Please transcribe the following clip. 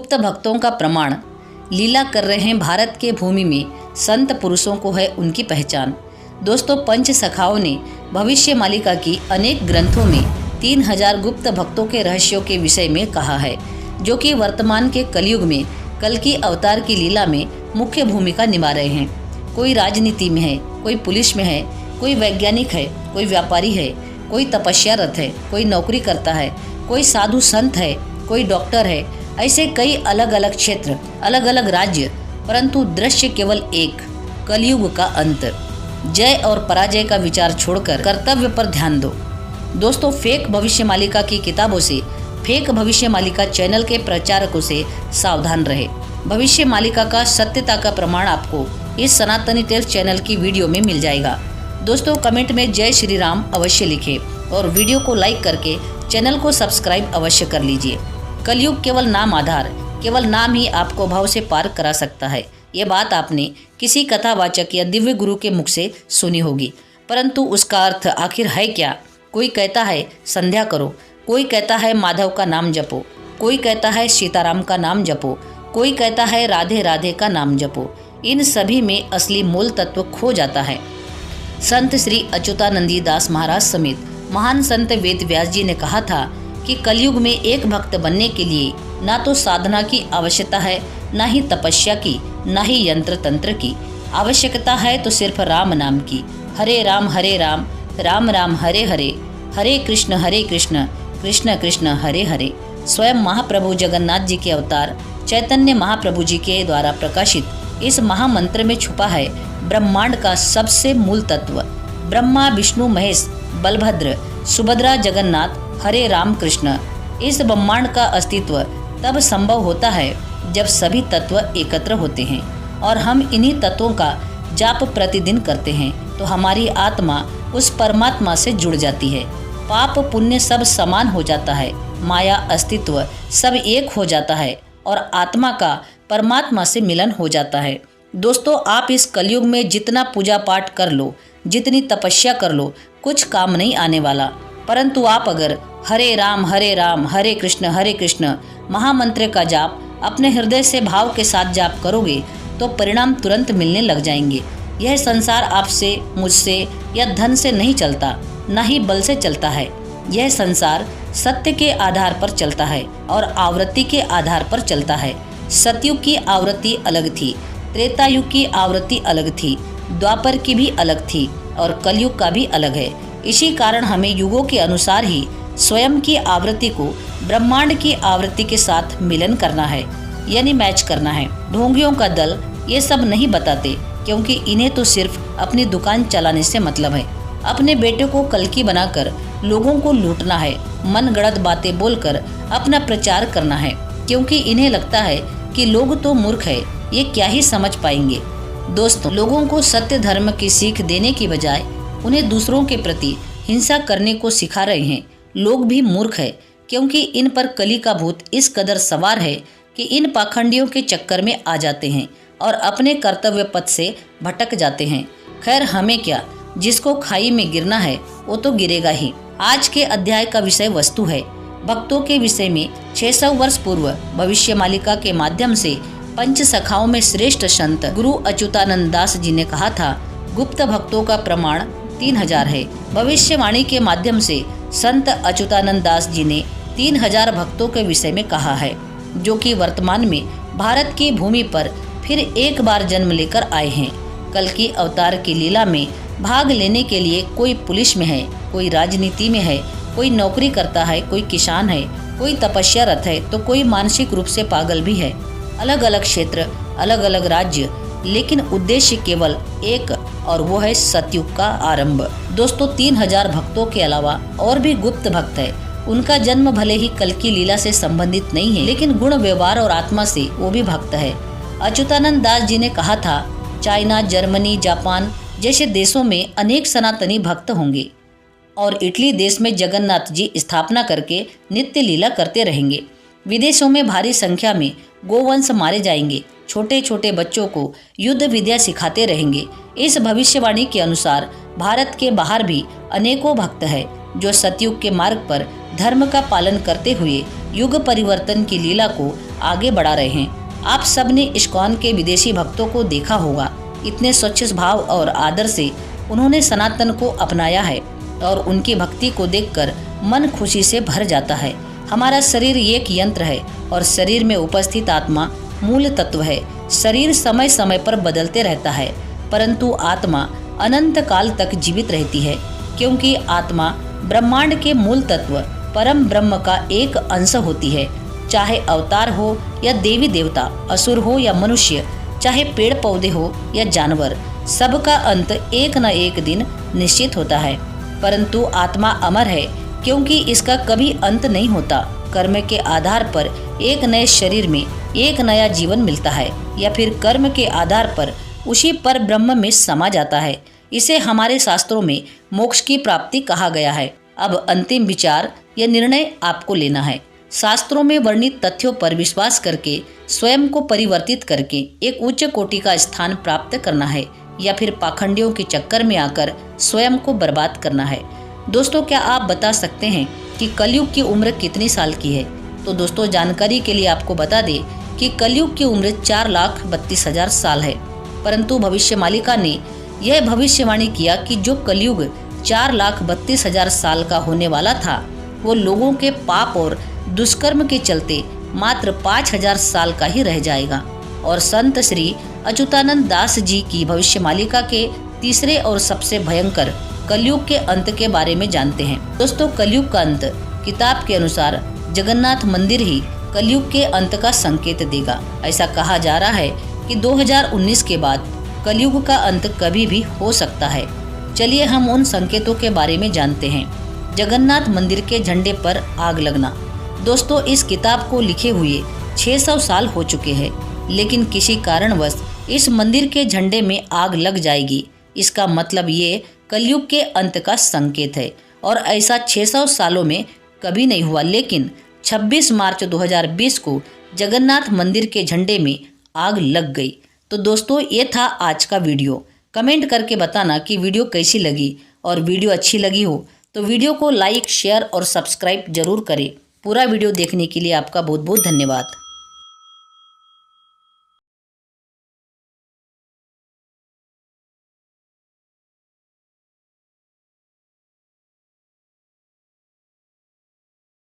गुप्त भक्तों का प्रमाण लीला कर रहे हैं भारत के भूमि में संत पुरुषों को है उनकी पहचान। दोस्तों, पंच सखाओं ने भविष्य मालिका की अनेक ग्रंथों में 3000 गुप्त भक्तों के रहस्यों के विषय में कहा है, जो कि वर्तमान के कलयुग में कल्कि अवतार की लीला में मुख्य भूमिका निभा रहे हैं। कोई राजनीति में है, कोई पुलिस में है, कोई वैज्ञानिक है, कोई व्यापारी है, कोई तपस्यारत है, कोई नौकरी करता है, कोई साधु संत है, कोई डॉक्टर है। ऐसे कई अलग अलग क्षेत्र, अलग अलग राज्य, परंतु दृश्य केवल एक, कलयुग का अंत। जय और पराजय का विचार छोड़कर कर्तव्य पर ध्यान दो। दोस्तों, फेक भविष्य मालिका की किताबों से, फेक भविष्य मालिका चैनल के प्रचारकों से सावधान रहे। भविष्य मालिका का सत्यता का प्रमाण आपको इस सनातनी टेल्स चैनल की वीडियो में मिल जाएगा। दोस्तों, कमेंट में जय श्री राम अवश्य लिखें और वीडियो को लाइक करके चैनल को सब्सक्राइब अवश्य कर लीजिए। कलयुग केवल नाम आधार, केवल नाम ही आपको भाव से पार करा सकता है। ये बात आपने किसी कथावाचक या दिव्य गुरु के मुख से सुनी होगी, परंतु उसका अर्थ आखिर है क्या? कोई कहता है संध्या करो, कोई कहता है माधव का नाम जपो, कोई कहता है सीताराम का नाम जपो, कोई कहता है राधे राधे का नाम जपो। इन सभी में असली मूल तत्व खो जाता है। संत श्री अच्युतानंदी दास महाराज समेत महान संत वेद व्यास जी ने कहा था कि कलयुग में एक भक्त बनने के लिए ना तो साधना की आवश्यकता है, ना ही तपस्या की, ना ही यंत्र तंत्र की। आवश्यकता है तो सिर्फ राम नाम की। हरे राम राम राम हरे हरे, हरे कृष्ण कृष्ण कृष्ण हरे हरे। स्वयं महाप्रभु जगन्नाथ जी के अवतार चैतन्य महाप्रभु जी के द्वारा प्रकाशित इस महामंत्र में छुपा है ब्रह्मांड का सबसे मूल तत्व। ब्रह्मा विष्णु महेश बलभद्र सुभद्रा जगन्नाथ हरे राम कृष्ण। इस ब्रह्मांड का अस्तित्व तब संभव होता है जब सभी तत्व एकत्र होते हैं और हम इन्हीं तत्वों का जाप प्रतिदिन करते हैं, तो हमारी आत्मा उस परमात्मा से जुड़ जाती है। पाप पुण्य सब समान हो जाता है, माया अस्तित्व सब एक हो जाता है और आत्मा का परमात्मा से मिलन हो जाता है। दोस्तों, आप इस कलयुग में जितना पूजा पाठ कर लो, जितनी तपस्या कर लो, कुछ काम नहीं आने वाला। परंतु आप अगर हरे राम हरे कृष्ण महामंत्र का जाप अपने हृदय से भाव के साथ जाप करोगे तो परिणाम तुरंत मिलने लग जाएंगे। यह संसार आपसे, मुझसे या धन से नहीं चलता, न ही बल से चलता है। यह संसार सत्य के आधार पर चलता है और आवृत्ति के आधार पर चलता है। सतयुग की आवृत्ति अलग थी, त्रेता युग की आवृत्ति अलग थी, द्वापर की भी अलग थी और कलयुग का भी अलग है। इसी कारण हमें युगों के अनुसार ही स्वयं की आवृत्ति को ब्रह्मांड की आवृत्ति के साथ मिलन करना है, यानी मैच करना है। ढोंगियों का दल ये सब नहीं बताते, क्योंकि इन्हें तो सिर्फ अपनी दुकान चलाने से मतलब है। अपने बेटे को कल्कि बनाकर लोगों को लूटना है, मन गढ़ंत बातें बोलकर अपना प्रचार करना है, क्योंकि इन्हें लगता है कि लोग तो मूर्ख है, ये क्या ही समझ पाएंगे। दोस्तों, लोगों को सत्य धर्म की सीख देने की बजाय उन्हें दूसरों के प्रति हिंसा करने को सिखा रहे हैं। लोग भी मूर्ख है, क्योंकि इन पर कली का भूत इस कदर सवार है कि इन पाखंडियों के चक्कर में आ जाते हैं और अपने कर्तव्य पथ से भटक जाते हैं। खैर, हमें क्या, जिसको खाई में गिरना है वो तो गिरेगा ही। आज के अध्याय का विषय वस्तु है। भक्तों के विषय में 600 वर्ष पूर्व भविष्य मालिका के माध्यम से पंच सखाओं में श्रेष्ठ संत गुरु अच्युतानंद दास जी ने कहा था, गुप्त भक्तों का प्रमाण 3000 है। भविष्यवाणी के माध्यम से संत अच्युतानंद दास जी ने 3000 भक्तों के विषय में कहा है, जो कि वर्तमान में भारत की भूमि पर फिर एक बार जन्म लेकर आए हैं। कल्कि अवतार की लीला में भाग लेने के लिए कोई पुलिस में है, कोई राजनीति में है, कोई नौकरी करता है, कोई किसान है, कोई तपस्यारत है, तो कोई मानसिक रूप से पागल भी है। अलग अलग क्षेत्र, अलग अलग राज्य, लेकिन उद्देश्य केवल एक, और वो है सतयुग का आरंभ। दोस्तों, 3000 भक्तों के अलावा और भी गुप्त भक्त है। उनका जन्म भले ही कल्कि लीला से संबंधित नहीं है, लेकिन गुण व्यवहार और आत्मा से वो भी भक्त है। अच्युतानंद दास जी ने कहा था, चाइना, जर्मनी, जापान जैसे देशों में अनेक सनातनी भक्त होंगे और इटली देश में जगन्नाथ जी स्थापना करके नित्य लीला करते रहेंगे। विदेशों में भारी संख्या में गोवंश मारे जाएंगे। छोटे छोटे बच्चों को युद्ध विद्या सिखाते रहेंगे। इस भविष्यवाणी के अनुसार भारत के बाहर भी अनेकों भक्त हैं जो सतयुग के मार्ग पर धर्म का पालन करते हुए युग परिवर्तन की लीला को आगे बढ़ा रहे हैं। आप सब ने इस्कॉन के विदेशी भक्तों को देखा होगा। इतने स्वच्छ भाव और आदर से उन्होंने सनातन को अपनाया है और उनकी भक्ति को देखकर मन खुशी से भर जाता है। हमारा शरीर एक यंत्र है और शरीर में उपस्थित आत्मा मूल तत्व है। शरीर समय समय पर बदलते रहता है, परंतु आत्मा अनंत काल तक जीवित रहती है, क्योंकि आत्मा ब्रह्मांड के मूल तत्व परम ब्रह्म का एक अंश होती है। चाहे अवतार हो या देवी देवता, असुर हो या मनुष्य, चाहे पेड़ पौधे हो या जानवर, सबका अंत एक न एक दिन निश्चित होता है। परंतु आत्मा अमर है, क्योंकि इसका कभी अंत नहीं होता। कर्म के आधार पर एक नए शरीर में एक नया जीवन मिलता है, या फिर कर्म के आधार पर उसी पर ब्रह्म में समा जाता है। इसे हमारे शास्त्रों में मोक्ष की प्राप्ति कहा गया है। अब अंतिम विचार या निर्णय आपको लेना है। शास्त्रों में वर्णित तथ्यों पर विश्वास करके स्वयं को परिवर्तित करके एक उच्च कोटि का स्थान प्राप्त करना है, या फिर पाखंडियों के चक्कर में आकर स्वयं को बर्बाद करना है। दोस्तों, क्या आप बता सकते हैं कि कलयुग की उम्र कितनी साल की है? तो दोस्तों, जानकारी के लिए आपको बता दें कि कलयुग की उम्र 4,32,000 साल है। परंतु भविष्यमालिका ने यह भविष्यवाणी किया कि जो कलयुग 4,32,000 साल का होने वाला था, वो लोगों के पाप और दुष्कर्म के चलते मात्र 5,000 साल का ही रह जाएगा। और संत श्री अच्युतानंद दास जी की भविष्यमालिका के तीसरे और सबसे भयंकर कलयुग के अंत के बारे में जानते हैं। दोस्तों, कलयुग का अंत किताब के अनुसार जगन्नाथ मंदिर ही कलयुग के अंत का संकेत देगा। ऐसा कहा जा रहा है कि 2019 के बाद कलयुग का अंत कभी भी हो सकता है। चलिए हम उन संकेतों के बारे में जानते हैं। जगन्नाथ मंदिर के झंडे पर आग लगना। दोस्तों, इस किताब को लिखे हुए 600 साल हो चुके हैं, लेकिन किसी कारणवश इस मंदिर के झंडे में आग लग जाएगी। इसका मतलब ये कलयुग के अंत का संकेत है, और ऐसा 600 सालों में कभी नहीं हुआ। लेकिन 26 मार्च 2020 को जगन्नाथ मंदिर के झंडे में आग लग गई। तो दोस्तों, ये था आज का वीडियो। कमेंट करके बताना कि वीडियो कैसी लगी, और वीडियो अच्छी लगी हो तो वीडियो को लाइक, शेयर और सब्सक्राइब जरूर करें। पूरा वीडियो देखने के लिए आपका बहुत बहुत धन्यवाद।